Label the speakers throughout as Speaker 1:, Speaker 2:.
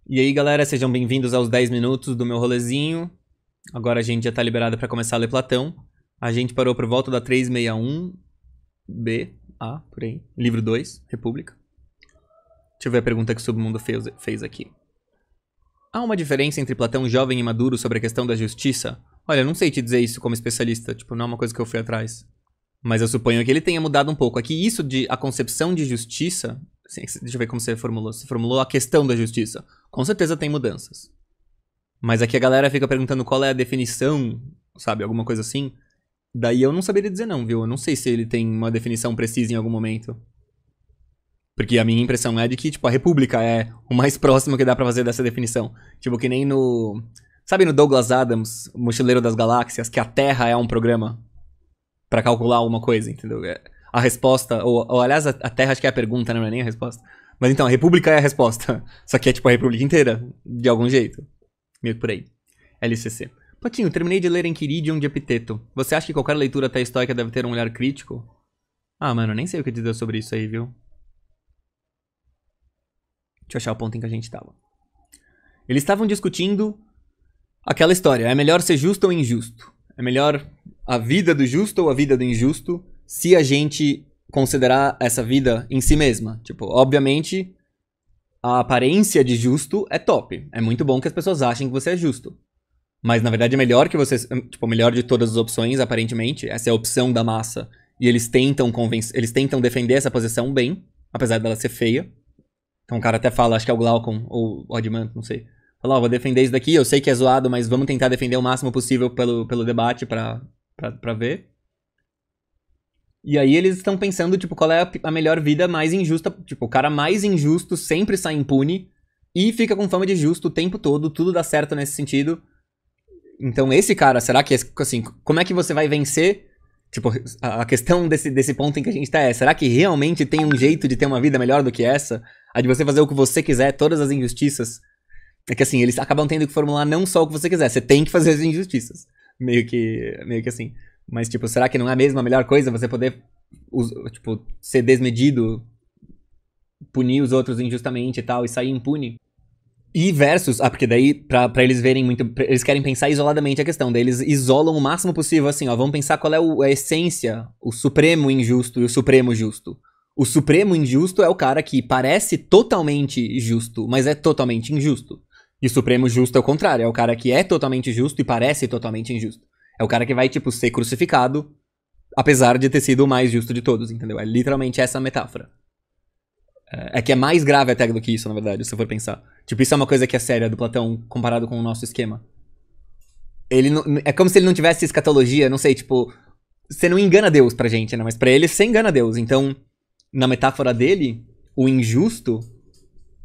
Speaker 1: E aí, galera, sejam bem-vindos aos 10 minutos do meu rolezinho. Agora a gente já tá liberado pra começar a ler Platão. A gente parou por volta da 361B, por aí. Livro 2, República. Deixa eu ver a pergunta que o Submundo fez aqui. Há uma diferença entre Platão jovem e maduro sobre a questão da justiça? Olha, eu não sei te dizer isso como especialista, não é uma coisa que eu fui atrás. Mas eu suponho que ele tenha mudado um pouco. Aqui, isso de a concepção de justiça... Deixa eu ver como você formulou. Você formulou a questão da justiça. Com certeza tem mudanças. Mas aqui a galera fica perguntando qual é a definição, sabe? Alguma coisa assim. Daí eu não saberia dizer não, viu? Eu não sei se ele tem uma definição precisa em algum momento. Porque a minha impressão é de que, a República é o mais próximo que dá pra fazer dessa definição. Que nem no... Sabe no Douglas Adams, o Mochileiro das Galáxias, que a Terra é um programa pra calcular alguma coisa, entendeu? A resposta, ou aliás, a Terra acho que é a pergunta, né? Não é nem a resposta. Mas então, a República é a resposta. Só que é a República inteira, de algum jeito. Meio que por aí. LCC. Platinho, terminei de ler Enquiridion de Epiteto. Você acha que qualquer leitura até estoica deve ter um olhar crítico? Ah, mano, nem sei o que dizer sobre isso aí, viu? Deixa eu achar o ponto em que a gente tava. Eles estavam discutindo aquela história. É melhor ser justo ou injusto? É melhor a vida do justo ou a vida do injusto se a gente considerar essa vida em si mesma? Obviamente, a aparência de justo é top. É muito bom que as pessoas achem que você é justo. Mas, na verdade, é melhor que você... melhor de todas as opções, aparentemente. Essa é a opção da massa. E eles tentam defender essa posição bem, apesar dela ser feia. Então o cara até fala, acho que é o Glaucon, ou o Oddman, não sei. Fala, vou defender isso daqui, eu sei que é zoado, mas vamos tentar defender o máximo possível pelo debate pra ver. E aí eles estão pensando, qual é a melhor vida mais injusta. O cara mais injusto sempre sai impune e fica com fama de justo o tempo todo, tudo dá certo nesse sentido. Então esse cara, será que, assim, como é que você vai vencer? A questão desse ponto em que a gente tá é, será que realmente tem um jeito de ter uma vida melhor do que essa? A de você fazer o que você quiser, todas as injustiças. É que assim, eles acabam tendo que formular não só o que você quiser, você tem que fazer as injustiças. Meio que assim. Mas, será que não é mesmo a melhor coisa você poder, ser desmedido, punir os outros injustamente e tal, e sair impune? E versus, porque daí, pra eles verem muito, eles querem pensar isoladamente a questão, daí eles isolam o máximo possível, assim, vamos pensar qual é a essência, o supremo injusto e o supremo justo. O supremo injusto é o cara que parece totalmente justo, mas é totalmente injusto. E o supremo justo é o contrário, é o cara que é totalmente justo e parece totalmente injusto. É o cara que vai, ser crucificado, apesar de ter sido o mais justo de todos, entendeu? É literalmente essa a metáfora. É que é mais grave até do que isso, na verdade, se for pensar. Isso é uma coisa que é séria do Platão comparado com o nosso esquema. Ele não, é como se ele não tivesse escatologia, não sei, você não engana Deus pra gente, né? Mas pra ele, você engana Deus. Então, na metáfora dele, o injusto,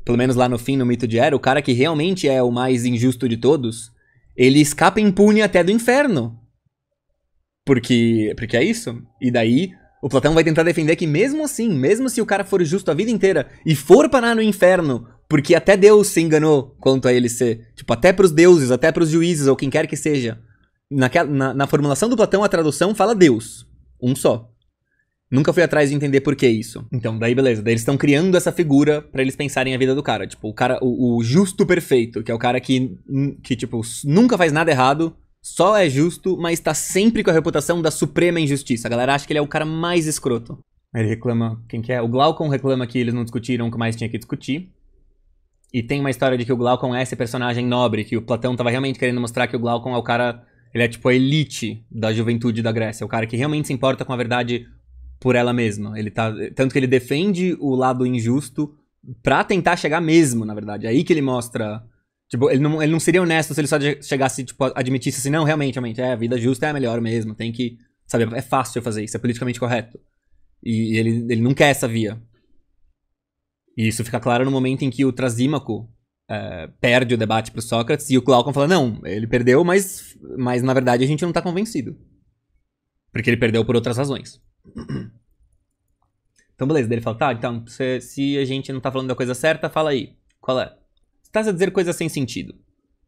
Speaker 1: pelo menos lá no fim, no mito de Hera, o cara que realmente é o mais injusto de todos, ele escapa impune até do inferno. Porque é isso. E daí, o Platão vai tentar defender que mesmo assim, mesmo se o cara for justo a vida inteira e for parar no inferno, porque até Deus se enganou quanto a ele ser, até pros deuses, até pros juízes, ou quem quer que seja, na formulação do Platão, a tradução fala Deus. Um só. Nunca fui atrás de entender por que isso. Então, daí beleza. Daí eles estão criando essa figura pra eles pensarem a vida do cara. O justo perfeito, que é o cara que nunca faz nada errado, só é justo, mas tá sempre com a reputação da suprema injustiça. A galera acha que ele é o cara mais escroto. Ele reclama, quem que é? O Glaucon reclama que eles não discutiram o que mais tinha que discutir. E tem uma história de que o Glaucon é esse personagem nobre, que o Platão tava realmente querendo mostrar que o Glaucon é o cara... Ele é a elite da juventude da Grécia. O cara que realmente se importa com a verdade por ela mesma. Tanto que ele defende o lado injusto pra tentar chegar mesmo, na verdade. É aí que ele mostra... ele não seria honesto se ele só chegasse, admitisse assim, não, realmente, a vida justa é a melhor mesmo, tem que, sabe, é fácil fazer isso, é politicamente correto. E ele não quer essa via. E isso fica claro no momento em que o Trasímaco perde o debate pro Sócrates e o Glaucon fala, não, ele perdeu, mas na verdade a gente não tá convencido. Porque ele perdeu por outras razões. Então beleza, daí ele fala, tá, então, se a gente não tá falando da coisa certa, fala aí, qual é? Estás a dizer coisas sem sentido.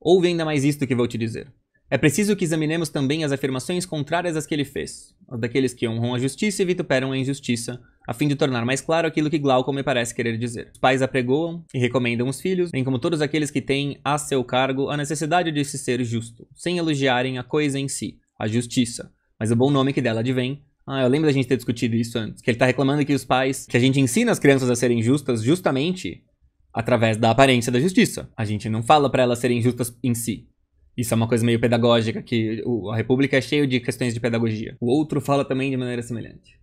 Speaker 1: Ouve ainda mais isto que vou te dizer. é preciso que examinemos também as afirmações contrárias às que ele fez, as daqueles que honram a justiça e vituperam a injustiça, a fim de tornar mais claro aquilo que Glaucon me parece querer dizer. Os pais apregoam e recomendam os filhos, bem como todos aqueles que têm a seu cargo a necessidade de se ser justo, sem elogiarem a coisa em si, a justiça, mas o bom nome que dela advém. Eu lembro da gente ter discutido isso antes, que ele tá reclamando que os pais, que a gente ensina as crianças a serem justas justamente através da aparência da justiça. A gente não fala pra elas serem justas em si. Isso é uma coisa meio pedagógica, que a República é cheio de questões de pedagogia. O outro fala também de maneira semelhante.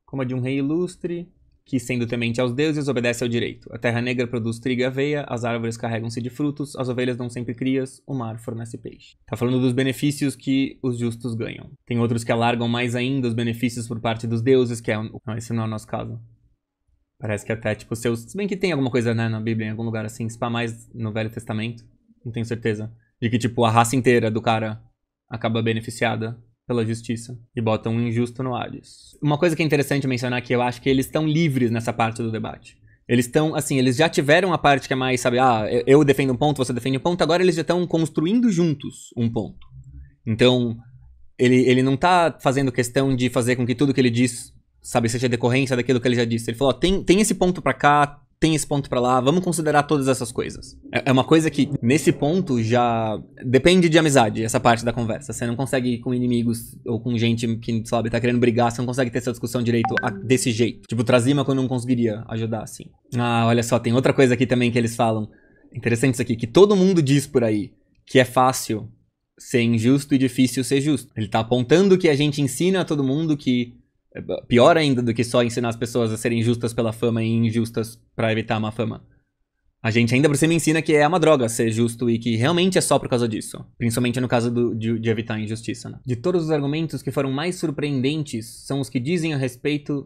Speaker 1: Como a de um rei ilustre, que sendo temente aos deuses, obedece ao direito. A terra negra produz trigo e aveia, as árvores carregam-se de frutos, as ovelhas dão sempre crias, o mar fornece peixe. Tá falando dos benefícios que os justos ganham. Tem outros que alargam mais ainda os benefícios por parte dos deuses, que é... Não, esse não é o nosso caso. Parece que até, tipo, seus... Se bem que tem alguma coisa, né, na Bíblia, em algum lugar assim, se pá mais no Velho Testamento, não tenho certeza. De que, tipo, a raça inteira do cara acaba beneficiada pela justiça. E botam um injusto no Hades. Uma coisa que é interessante mencionar é que eu acho que eles estão livres nessa parte do debate. Eles estão, assim, eles já tiveram a parte que é mais, sabe, eu defendo um ponto, você defende um ponto, agora eles já estão construindo juntos um ponto. Então, ele não tá fazendo questão de fazer com que tudo que ele diz, sabe, seja decorrência daquilo que ele já disse. Ele falou, tem esse ponto pra cá, tem esse ponto pra lá, vamos considerar todas essas coisas. É uma coisa que, nesse ponto, já depende de amizade, essa parte da conversa. Você não consegue ir com inimigos ou com gente que, sabe, tá querendo brigar, você não consegue ter essa discussão direito desse jeito. Tipo, Trazima quando não conseguiria ajudar, assim. Olha só, tem outra coisa aqui também que eles falam. Interessante isso aqui, que todo mundo diz por aí que é fácil ser injusto e difícil ser justo. Ele tá apontando que a gente ensina a todo mundo que pior ainda do que só ensinar as pessoas a serem justas pela fama e injustas pra evitar a má fama. A gente ainda por cima ensina que é uma droga ser justo e que realmente é só por causa disso. Principalmente no caso de evitar a injustiça, né? De todos os argumentos que foram mais surpreendentes são os que dizem respeito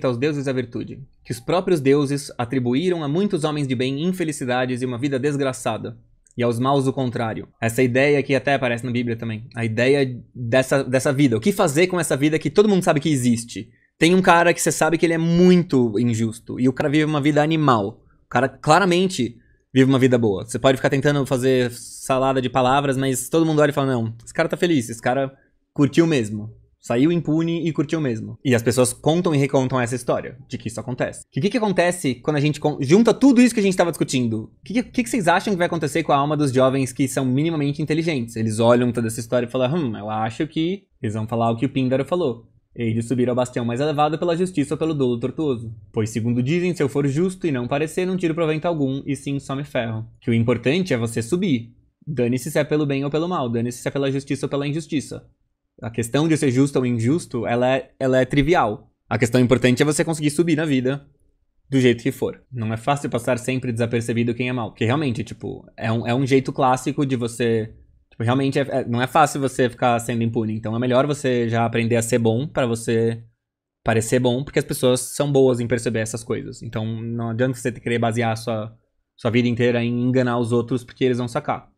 Speaker 1: aos deuses e à virtude. Que os próprios deuses atribuíram a muitos homens de bem infelicidades e uma vida desgraçada. E aos maus o contrário. Essa ideia que até aparece na Bíblia também. A ideia dessa vida. O que fazer com essa vida que todo mundo sabe que existe? Tem um cara que você sabe que ele é muito injusto. E o cara vive uma vida animal. O cara claramente vive uma vida boa. Você pode ficar tentando fazer salada de palavras, mas todo mundo olha e fala, não, esse cara tá feliz, esse cara curtiu mesmo. Saiu impune e curtiu mesmo. E as pessoas contam e recontam essa história de que isso acontece. O que acontece quando a gente junta tudo isso que a gente estava discutindo? O que vocês acham que vai acontecer com a alma dos jovens que são minimamente inteligentes? Eles olham toda essa história e falam, eu acho que... Eles vão falar o que o Píndaro falou. Hei de subir ao bastião mais elevado pela justiça ou pelo dolo tortuoso. Pois, segundo dizem, se eu for justo e não parecer, não tiro proveito algum, e sim só me ferro. Que o importante é você subir. Dane-se se é pelo bem ou pelo mal. Dane-se se é pela justiça ou pela injustiça. A questão de ser justo ou injusto, ela é trivial. A questão importante é você conseguir subir na vida do jeito que for. Não é fácil passar sempre desapercebido quem é mal. Porque realmente, tipo, é um jeito clássico de você... Tipo, realmente não é fácil você ficar sendo impune. Então é melhor você já aprender a ser bom pra você parecer bom, porque as pessoas são boas em perceber essas coisas. Então não adianta você querer basear a sua vida inteira em enganar os outros porque eles vão sacar.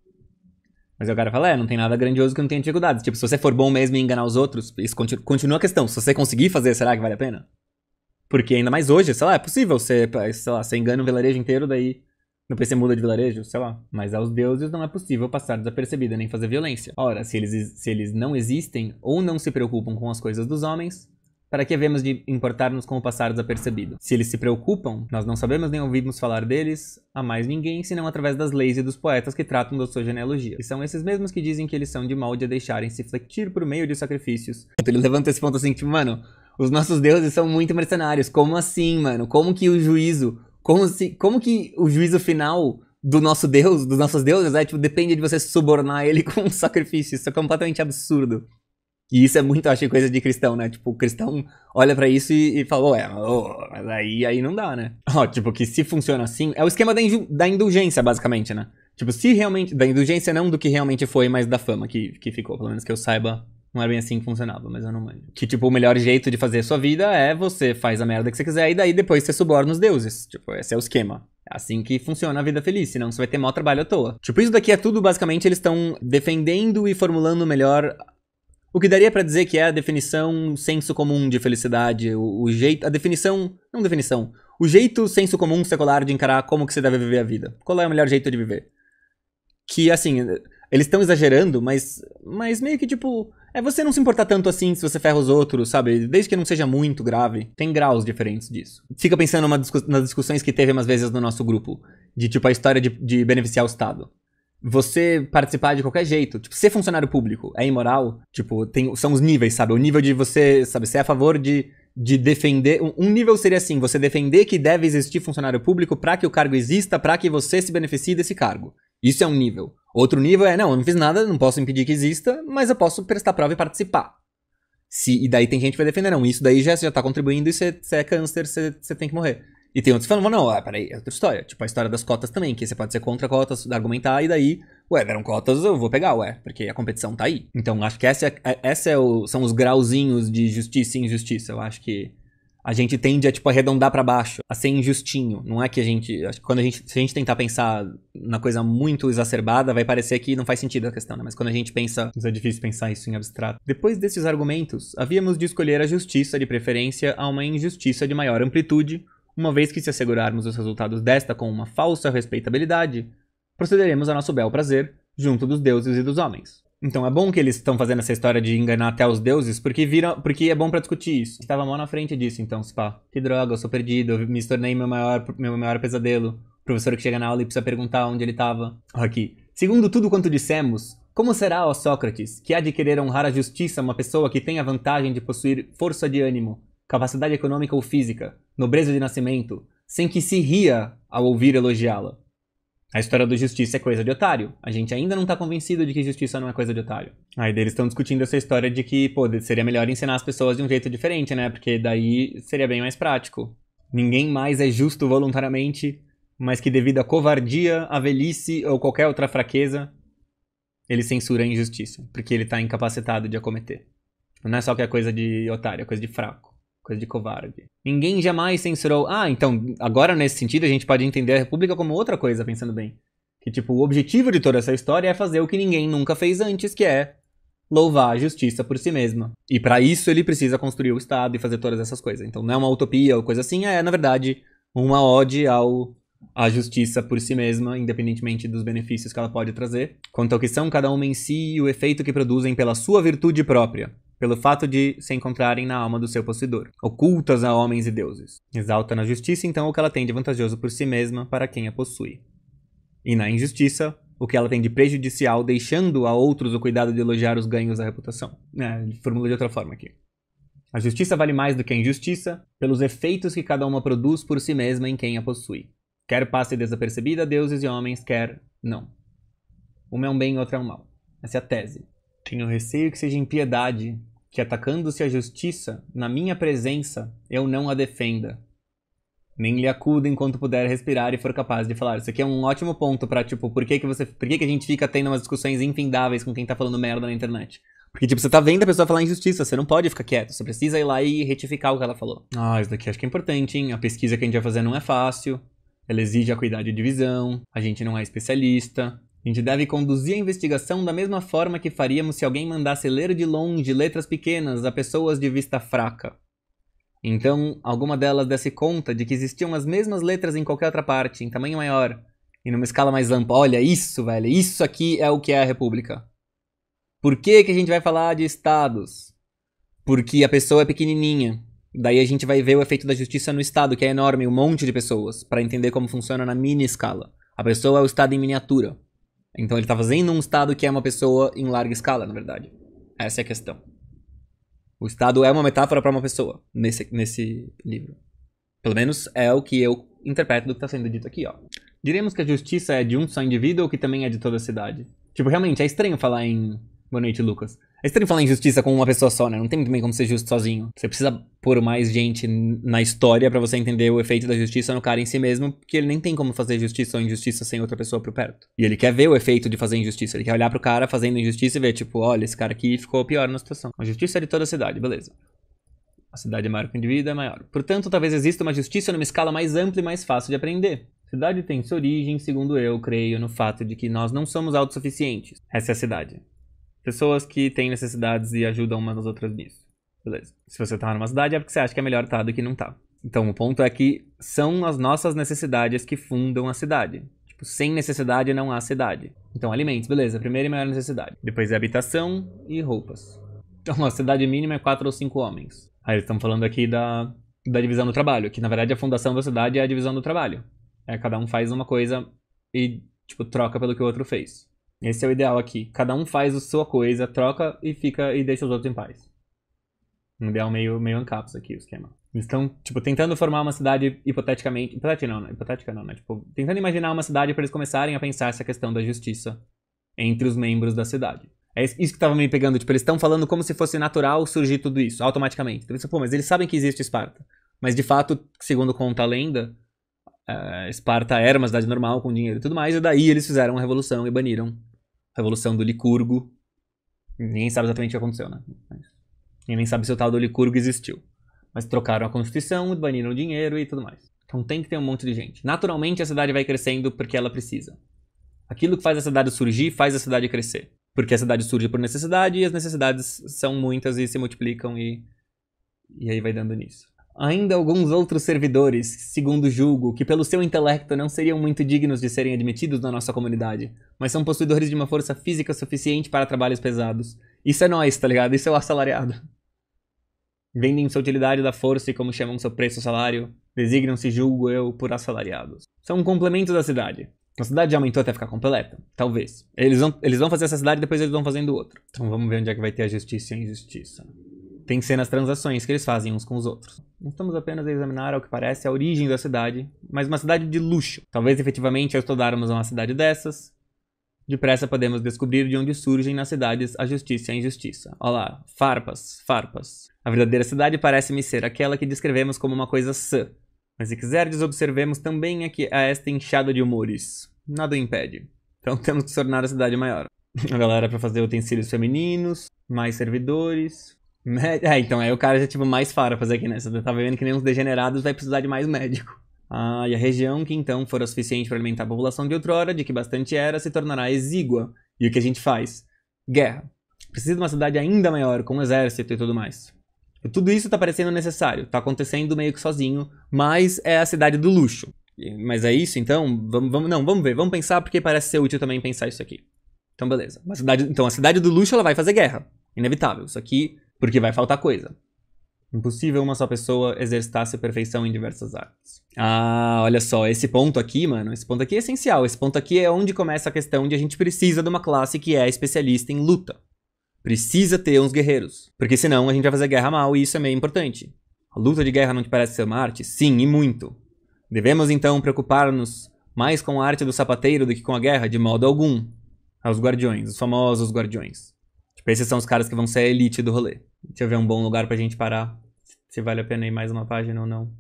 Speaker 1: Mas o cara fala, não tem nada grandioso que não tenha dificuldades. Tipo, se você for bom mesmo em enganar os outros, isso continua a questão. Se você conseguir fazer, será que vale a pena? Porque ainda mais hoje, sei lá, é possível você engana um vilarejo inteiro, daí depois você muda de vilarejo, sei lá. Mas aos deuses não é possível passar desapercebido nem fazer violência. Ora, se eles não existem ou não se preocupam com as coisas dos homens, para que havemos de importar-nos com o passar desapercebido? Se eles se preocupam, nós não sabemos nem ouvimos falar deles a mais ninguém, senão através das leis e dos poetas que tratam da sua genealogia. E são esses mesmos que dizem que eles são de molde a deixarem-se fletir por meio de sacrifícios. Ele levanta esse ponto assim, tipo, mano, os nossos deuses são muito mercenários. Como assim, mano? Como que o juízo... Como que o juízo final do nosso Deus, dos nossos deuses, tipo, depende de você subornar ele com um sacrifício? Isso é completamente absurdo. E isso é muito, eu achei, coisa de cristão, né? Tipo, o cristão olha pra isso e fala, mas aí não dá, né? Tipo, que se funciona assim, é o esquema da indulgência, basicamente, né? Tipo, se realmente, da indulgência não do que realmente foi, mas da fama que ficou, pelo menos que eu saiba, não era bem assim que funcionava, mas eu não manjo. Que, tipo, o melhor jeito de fazer a sua vida é você faz a merda que você quiser e daí depois você suborna os deuses. Tipo, esse é o esquema. É assim que funciona a vida feliz, senão você vai ter mau trabalho à toa. Tipo, isso daqui é tudo, basicamente, eles estão defendendo e formulando melhor... O que daria pra dizer que é a definição senso comum de felicidade, o jeito, a definição, não definição, o jeito senso comum secular de encarar como que você deve viver a vida. Qual é o melhor jeito de viver? Que, assim, Eles estão exagerando, mas meio que tipo... É você não se importar tanto assim se você ferra os outros, sabe? Desde que não seja muito grave. Tem graus diferentes disso. Fica pensando nas discussões que teve umas vezes no nosso grupo. De tipo a história de beneficiar o Estado. Você participar de qualquer jeito. Tipo, ser funcionário público é imoral. Tipo, são os níveis, sabe? O nível de você, sabe? Você é a favor de defender... Um nível seria assim, você defender que deve existir funcionário público pra que o cargo exista, pra que você se beneficie desse cargo. Isso é um nível. Outro nível é, não, eu não fiz nada, não posso impedir que exista, mas eu posso prestar prova e participar. E daí tem gente que vai defender, não, isso daí já tá contribuindo e você é câncer, você tem que morrer. E tem outros que falam, não, peraí, é outra história. Tipo a história das cotas também, que você pode ser contra cotas, argumentar, e daí, deram cotas, eu vou pegar, porque a competição tá aí. Então, acho que são os grauzinhos de justiça e injustiça. Eu acho que a gente tende a, tipo, arredondar pra baixo, a ser injustinho. Não é que a gente... Acho que se a gente tentar pensar na coisa muito exacerbada, vai parecer que não faz sentido a questão, né? Mas quando a gente pensa... É difícil pensar isso em abstrato. Depois desses argumentos, havíamos de escolher a justiça de preferência a uma injustiça de maior amplitude, uma vez que se assegurarmos os resultados desta com uma falsa respeitabilidade, procederemos a nosso bel prazer, junto dos deuses e dos homens. Então é bom que eles estão fazendo essa história de enganar até os deuses, porque é bom pra discutir isso. Estava mal na frente disso, então, pá, que droga, eu sou perdido, eu me tornei meu maior pesadelo. O professor que chega na aula e precisa perguntar onde ele estava. Aqui. Segundo tudo quanto dissemos, como será, ó Sócrates, que há de querer honrar a justiça uma pessoa que tem a vantagem de possuir força de ânimo, capacidade econômica ou física, nobreza de nascimento, sem que se ria ao ouvir elogiá-la? A história do justiça é coisa de otário. A gente ainda não tá convencido de que justiça não é coisa de otário. Aí eles estão discutindo essa história de que, seria melhor ensinar as pessoas de um jeito diferente, né? Porque daí seria bem mais prático. Ninguém mais é justo voluntariamente, mas que devido à covardia, à velhice ou qualquer outra fraqueza, ele censura a injustiça, porque ele tá incapacitado de a cometer. Não é só que é coisa de otário, é coisa de fraco. Coisa de covarde. Ninguém jamais censurou... então, agora nesse sentido a gente pode entender a República como outra coisa, pensando bem. Que, tipo, o objetivo de toda essa história é fazer o que ninguém nunca fez antes, que é louvar a justiça por si mesma. E pra isso ele precisa construir o Estado e fazer todas essas coisas. Então não é uma utopia ou coisa assim, é, na verdade, uma ode à justiça por si mesma, independentemente dos benefícios que ela pode trazer, quanto ao que são cada uma em si e o efeito que produzem pela sua virtude própria, pelo fato de se encontrarem na alma do seu possuidor, ocultas a homens e deuses. Exalta na justiça, então, o que ela tem de vantajoso por si mesma para quem a possui. E na injustiça, o que ela tem de prejudicial, deixando a outros o cuidado de elogiar os ganhos da reputação. Formula de outra forma aqui. A justiça vale mais do que a injustiça, pelos efeitos que cada uma produz por si mesma em quem a possui. Quer passe desapercebida a deuses e homens, quer não. Uma é um bem e outra é um mal. Essa é a tese. Tenho receio que seja impiedade, que atacando-se a justiça, na minha presença, eu não a defenda. Nem lhe acudo enquanto puder respirar e for capaz de falar. Isso aqui é um ótimo ponto pra, tipo, por que a gente fica tendo umas discussões infindáveis com quem tá falando merda na internet? Porque, tipo, você tá vendo a pessoa falar injustiça, você não pode ficar quieto, você precisa ir lá e retificar o que ela falou. Isso daqui acho que é importante, hein? A pesquisa que a gente vai fazer não é fácil, ela exige a cuidado de visão, a gente não é especialista. A gente deve conduzir a investigação da mesma forma que faríamos se alguém mandasse ler de longe letras pequenas a pessoas de vista fraca. Então, alguma delas desse conta de que existiam as mesmas letras em qualquer outra parte, em tamanho maior, e numa escala mais ampla. Olha, isso, velho, isso aqui é o que é a República. Por que a gente vai falar de estados? Porque a pessoa é pequenininha. Daí a gente vai ver o efeito da justiça no estado, que é enorme, um monte de pessoas, para entender como funciona na mini escala. A pessoa é o estado em miniatura. Então ele tá fazendo um estado que é uma pessoa em larga escala, na verdade. Essa é a questão. O estado é uma metáfora para uma pessoa, nesse livro. Pelo menos é o que eu interpreto do que tá sendo dito aqui, ó. Diremos que a justiça é de um só indivíduo ou que também é de toda a cidade? Tipo, realmente, é estranho falar em... Boa noite, Lucas. É estranho falar em justiça com uma pessoa só, né? Não tem também como ser justo sozinho. Você precisa pôr mais gente na história pra você entender o efeito da justiça no cara em si mesmo, porque ele nem tem como fazer justiça ou injustiça sem outra pessoa por perto. E ele quer ver o efeito de fazer injustiça. Ele quer olhar pro cara fazendo injustiça e ver, tipo, olha, esse cara aqui ficou pior na situação. A justiça é de toda a cidade, beleza. A cidade é maior que o indivíduo, é maior. Portanto, talvez exista uma justiça numa escala mais ampla e mais fácil de aprender. A cidade tem sua origem, segundo eu creio, no fato de que nós não somos autossuficientes. Essa é a cidade. Pessoas que têm necessidades e ajudam umas das outras nisso. Beleza. Se você tá numa cidade é porque você acha que é melhor tá do que não tá. Então o ponto é que são as nossas necessidades que fundam a cidade. Tipo, sem necessidade não há cidade. Então, alimentos, beleza. Primeira e maior necessidade. Depois é habitação e roupas. Então, a cidade mínima é 4 ou 5 homens. Aí eles estão falando aqui da divisão do trabalho. Que, na verdade, a fundação da cidade é a divisão do trabalho. Cada um faz uma coisa e, tipo, troca pelo que o outro fez. Esse é o ideal aqui. Cada um faz a sua coisa, troca e fica e deixa os outros em paz. Um ideal meio ANCAPs aqui, o esquema. Eles estão, tipo, tentando formar uma cidade hipoteticamente... Hipotética não, né? Tipo, tentando imaginar uma cidade para eles começarem a pensar essa questão da justiça entre os membros da cidade. É isso que tava me pegando. Tipo, eles estão falando como se fosse natural surgir tudo isso, automaticamente. Então, pô, mas eles sabem que existe Esparta. Mas, de fato, segundo conta a lenda, Esparta era uma cidade normal, com dinheiro e tudo mais. E daí eles fizeram uma revolução e baniram a revolução do Licurgo. Ninguém sabe exatamente o que aconteceu, né? Ninguém nem sabe se o tal do Licurgo existiu. Mas trocaram a Constituição, baniram o dinheiro e tudo mais. Então tem que ter um monte de gente. Naturalmente a cidade vai crescendo porque ela precisa. Aquilo que faz a cidade surgir, faz a cidade crescer. Porque a cidade surge por necessidade e as necessidades são muitas e se multiplicam e aí vai dando nisso. Ainda alguns outros servidores, segundo julgo, que pelo seu intelecto não seriam muito dignos de serem admitidos na nossa comunidade, mas são possuidores de uma força física suficiente para trabalhos pesados. Isso é nós, tá ligado? Isso é o assalariado. Vendem sua utilidade da força e como chamam seu preço ou salário, designam-se, julgo eu, por assalariados. São um complemento da cidade. A cidade já aumentou até ficar completa? Talvez. Eles vão fazer essa cidade e depois eles vão fazendo outra. Então vamos ver onde é que vai ter a justiça e a injustiça. Tem que ser nas transações que eles fazem uns com os outros. Não estamos apenas a examinar, ao que parece, a origem da cidade, mas uma cidade de luxo. Talvez efetivamente, ao estudarmos uma cidade dessas, depressa podemos descobrir de onde surgem nas cidades a justiça e a injustiça. Olha lá, farpas. A verdadeira cidade parece-me ser aquela que descrevemos como uma coisa sã. Mas se quiserdes, observemos também aqui a esta enxada de humores. Nada o impede. Então temos que tornar a cidade maior. A galera para fazer utensílios femininos, mais servidores. Então aí o cara já tipo mais farpas aqui, né? Você tá vendo que nem uns degenerados vai precisar de mais médico. E a região que então fora suficiente para alimentar a população de outrora, de que bastante era, se tornará exígua. E o que a gente faz? Guerra. Precisa de uma cidade ainda maior, com um exército e tudo mais. E tudo isso tá parecendo necessário, tá acontecendo meio que sozinho, mas é a cidade do luxo. Mas é isso, então? Vamos ver, vamos pensar, porque parece ser útil também pensar isso aqui. Então beleza. Então a cidade do luxo ela vai fazer guerra. Inevitável. Isso aqui, porque vai faltar coisa. Impossível uma só pessoa exercitar-se a perfeição em diversas artes. Olha só, esse ponto aqui, mano, esse ponto aqui é essencial. Esse ponto aqui é onde começa a questão de a gente precisa de uma classe que é especialista em luta. Precisa ter uns guerreiros. Porque senão a gente vai fazer guerra mal e isso é meio importante. A luta de guerra não te parece ser uma arte? Sim, e muito. Devemos então preocupar-nos mais com a arte do sapateiro do que com a guerra? De modo algum. Os guardiões, os famosos guardiões. Tipo, esses são os caras que vão ser a elite do rolê. Deixa eu ver um bom lugar pra gente parar. Se vale a pena ir mais uma página ou não.